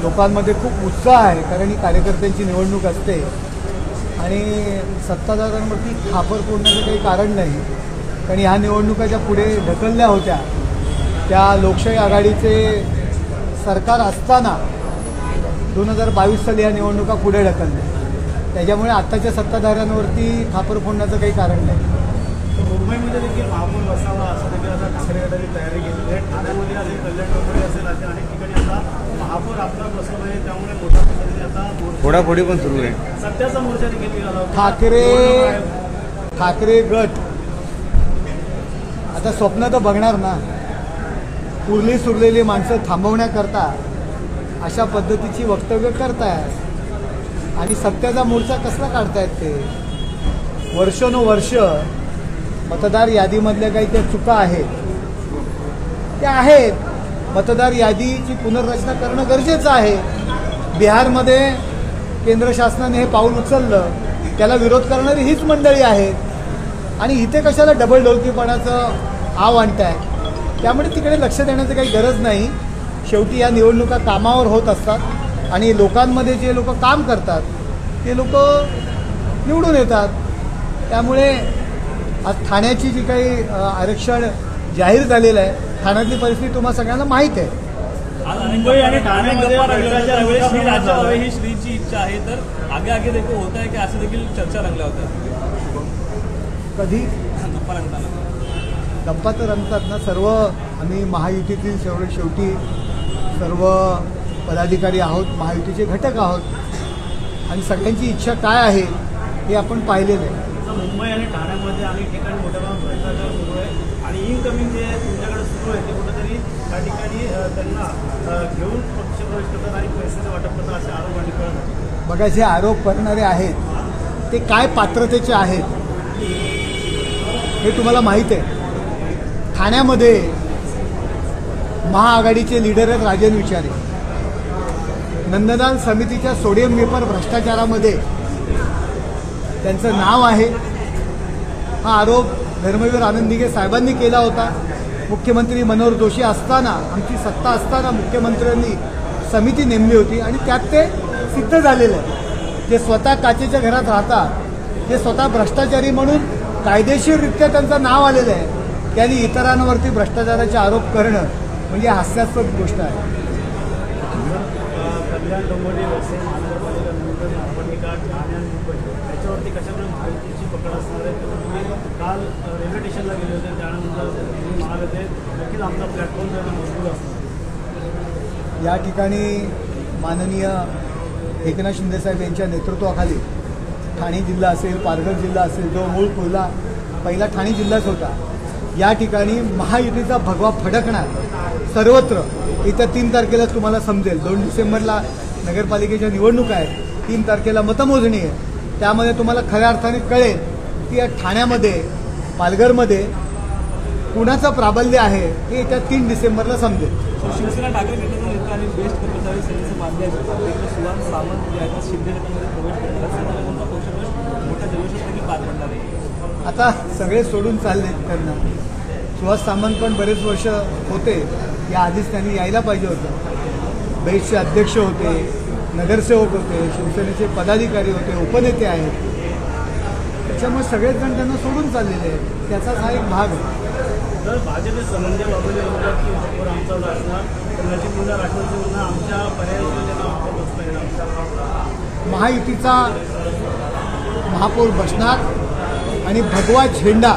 लोकांमध्ये खूप उत्साह आहे, कारण ही कार्यकर्त्यांची निवडणूक असते आणि सत्ताधाऱ्यांवरती खापर फोडण्याचं काही कारण नाही. कारण ह्या निवडणुका ज्या पुढे ढकलल्या होत्या त्या लोकशाही आघाडीचे सरकार असताना 2022 साली ह्या निवडणुका पुढे ढकलल्या. त्याच्यामुळे आत्ताच्या सत्ताधाऱ्यांवरती खापर फोडण्याचं काही कारण नाही. मुंबईमध्ये देखील महापौर बसावा असं देखील आता ठाकरे गटाने तयारी केली आहे. ठाण्यामध्ये असेल, कल्याण डोंबिवली असेल, असे अनेक ठिकाणी आता महापौर आपला बसवला आहे. त्यामुळे मोठ्या पद्धतीने आता फोडाफोडी पण सुरू आहे. सत्याचा मोर्चा देखील निघाला होता. ठाकरे गट आता स्वप्न तर बघणार ना. उरली सुरलेली माणसं थांबवण्याकरता अशा पद्धतीची वक्तव्य करतायत आणि सत्याचा मोर्चा कसला काढतायत ते. वर्षानुवर्ष मतदार यादीमधल्या काही त्या चुका आहेत त्या आहेत. मतदार यादीची पुनर्रचना करणं गरजेचं आहे. बिहारमध्ये केंद्र शासनाने हे पाऊल उचललं, त्याला विरोध करणारी हीच मंडळी आहेत आणि इथे कशाला डबल ढोलकीपणाचं आव आणताय. त्यामुळे तिकडे लक्ष देण्याची काही गरज नाही. शेवटी या निवडणुका कामावर होत असतात आणि लोकांमध्ये जे लोक काम करतात ते लोक निवडून येतात. त्यामुळे आज ठाण्याची जी काही आरक्षण जाहीर झालेलं आहे, ठाण्यातली परिस्थिती तुम्हाला सगळ्यांना माहीत आहे. मुंबई आणि ठाण्यामध्ये ही श्रीची इच्छा आहे, तर आगे आगे देखील होत आहे की असं देखील चर्चा रंगल्या होत्या. कधी गप्पा रंगताना गप्पा तर रंगतात ना. सर्व आम्ही महायुतीतील शेवटी सर्व पदाधिकारी आहोत, महायुतीचे घटक आहोत आणि सगळ्यांची इच्छा काय आहे हे आपण पाहिलेलं आहे. मुंबई आणि ठाण्यामध्ये अनेक ठिकाणी मोठ्या प्रमाणात भ्रष्टाचार सुरू आहे आणि इनकमिंग जे तुमच्याकडे सुरू आहे ते कुठेतरी त्या ठिकाणी त्यांना घेऊन पक्षप्रवेश करतात आणि पैशाचं वाटप करतात असे आरोप आणि करतात. बघा, जे आरोप करणारे आहेत ते काय पात्रतेचे आहेत हे तुम्हाला माहीत आहे. ठाण्यामध्ये महाआघाडीचे लीडर आहेत राजन विचारे. नंददान समितीच्या सोडियम वेपर भ्रष्टाचारामध्ये त्यांचं नाव आहे. हा आरोप धर्मवीर आनंद दिघे साहेबांनी केला होता. मुख्यमंत्री मनोहर जोशी असताना, आमची सत्ता असताना मुख्यमंत्र्यांनी समिती नेमली होती आणि त्यात ते सिद्ध झालेलं आहे. जे स्वतः काचेच्या घरात राहतात, जे स्वतः भ्रष्टाचारी म्हणून कायदेशीररित्या त्यांचं नाव आलेलं आहे, त्यांनी इतरांवरती भ्रष्टाचाराचे आरोप करणं म्हणजे हास्यास्पद गोष्ट आहे. कल्याण डोंबिवली असेल, महानगरपालिका निवडणूक, महापालिका ठाणे मुंबई याच्यावरती कशाप्रकारे महायुतीची पकड असणार आहे. तुम्ही काल रेल्वे स्टेशनला गेले होते, त्यानंतर तुम्ही म्हणाले नक्कीच आमचा प्लॅटफॉर्म जरा मजबूत असणार. या ठिकाणी माननीय एकनाथ शिंदेसाहेब यांच्या नेतृत्वाखाली ठाणे जिल्हा असेल, पालघर जिल्हा असेल, जो मूळ पहिला ठाणे जिल्हाच होता, या ठिकाणी महायुतीचा भगवा फडकणार सर्वत्र. येत्या 3 तारखेला तुम्हाला समजेल. 2 डिसेंबरला नगरपालिकेच्या निवडणुका आहेत, 3 तारखेला मतमोजणी आहे. त्यामध्ये तुम्हाला खऱ्या अर्थाने कळेल की या ठाण्यामध्ये, पालघरमध्ये कुणाचं प्राबल्य आहे हे येत्या 3 डिसेंबरला समजेल. शिवसेना ठाकरे गटाचा आणि बेस्ट कर्मचारी सेनेचे माध्यम सुहास सामंत जे आहेत शिंदे गटामध्ये प्रवेश करतात, मोठ्या जल्लोषात पार पडणार आहे. आता सगळे सोडून चाललेत त्यांना. सुहास सामंत पण बरेच वर्ष होते, या आधीच त्यांनी यायला पाहिजे होतं. बेस्टचे अध्यक्ष होते, नगरसेवक होते, शिवसेनेचे पदाधिकारी होते, उपनेते आहेत. त्याच्यामुळे सगळेच जण त्यांना सोडून चाललेले आहेत. त्याचाच हा एक भाग आहे. तर भाजपे संबंधी बाबूले होतात की महापौर आमचा असणार, नजीक मुला राष्ट्रवादी म्हणून आमच्या पर्याय योजना महापौर बसता येणार. महायुतीचा महापौर बसणार आणि भगवा झेंडा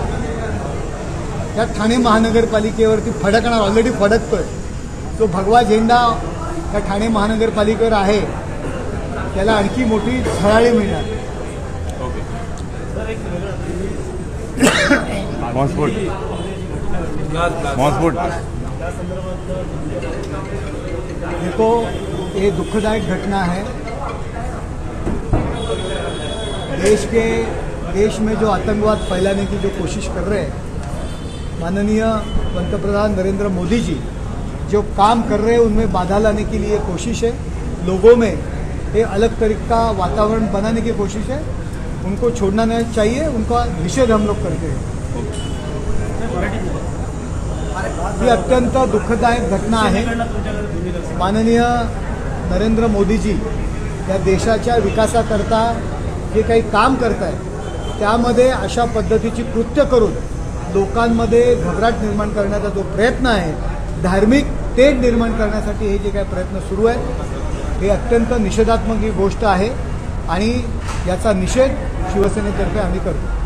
या ठाणे महानगरपालिकेवरती फडकणार. ऑलरेडी फडकतोय. तो भगवा झेंडा या ठाणे महानगरपालिकेवर आहे, त्याला आणखी मोठी झळाळी मिळणार. देखो, ये दुखदायक घटना है. देश में जो आतंकवाद फैलाने की जो कोशिश कर रहे हैं, माननीय पंतप्रधान नरेंद्र मोदी जी जो काम कर रहे हैं उनमें बाधा लाने के लिए कोशिश है. लोगों में एक अलग तरीके का वातावरण बनाने की कोशिश है. उनको छोड़ना नहीं चाहिए. उनका निषेध हम लोग करते हैं. ही अत्यंत दुःखदायक घटना आहे. माननीय नरेंद्र मोदीजी या देशाच्या विकासाकरता जे काही काम करत आहेत त्यामध्ये अशा पद्धतीची कृत्य करून लोकांमध्ये घबराट निर्माण करण्याचा जो प्रयत्न आहे, धार्मिक तेढ निर्माण करण्यासाठी हे जे काही प्रयत्न सुरू आहेत हे अत्यंत निषेधात्मक ही गोष्ट आहे आणि याचा निषेध शिवसेनेतर्फे आम्ही करतो.